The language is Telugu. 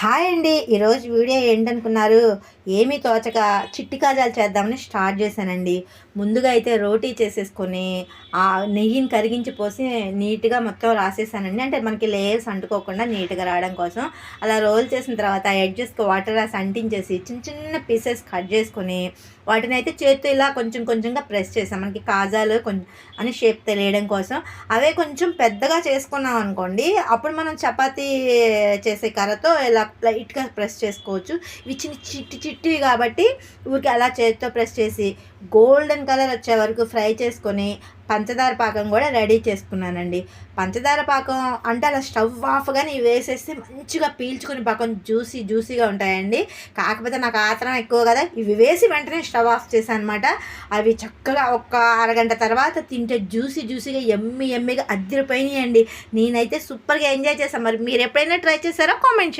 హాయ్ అండి. ఈరోజు వీడియో ఏంటనుకున్నారు? ఏమీ తోచక చిట్టి కాజాలు చేద్దామని స్టార్ట్ చేశానండి. ముందుగా అయితే రోటీ చేసేసుకొని ఆ నెయ్యిని కరిగించి పోసి నీట్గా మొత్తం రాసేసానండి. అంటే మనకి లేయర్స్ అంటుకోకుండా నీట్గా రావడం కోసం. అలా రోల్ చేసిన తర్వాత ఎడ్జెస్కి వాటర్ రాసి అంటించేసి చిన్న చిన్న పీసెస్ కట్ చేసుకొని వాటిని అయితే చేత్తో ఇలా కొంచెం కొంచెంగా ప్రెస్ చేసాం. మనకి కాజాలు కొంచెం అని షేప్ తెలియడం కోసం. అవే కొంచెం పెద్దగా చేసుకున్నాం అనుకోండి, అప్పుడు మనం చపాతీ చేసే కర్రతో ఇలా లైట్గా ప్రెస్ చేసుకోవచ్చు. ఇవి చిట్టివి కాబట్టి ఊరికి అలా చేతితో ప్రెస్ చేసి గోల్డెన్ కలర్ వచ్చే వరకు ఫ్రై చేసుకొని పంచదార పాకం కూడా రెడీ చేసుకున్నానండి. పంచదార పాకం అంటే అలా స్టవ్ ఆఫ్గానే ఇవి వేసేస్తే మంచిగా పీల్చుకొని పాకం జ్యూసీగా ఉంటాయండి. కాకపోతే నాకు ఆత్రం ఎక్కువ కదా, ఇవి వేసి వెంటనే స్టవ్ ఆఫ్ చేశాను అనమాట. అవి చక్కగా ఒక అరగంట తర్వాత తింటే జ్యూసీగా ఎమ్మిగా అద్దరిపోయినాయండి. నేనైతే సూపర్గా ఎంజాయ్ చేశాను. మరి మీరు ఎప్పుడైనా ట్రై చేశారో కామెంట్ చేయండి.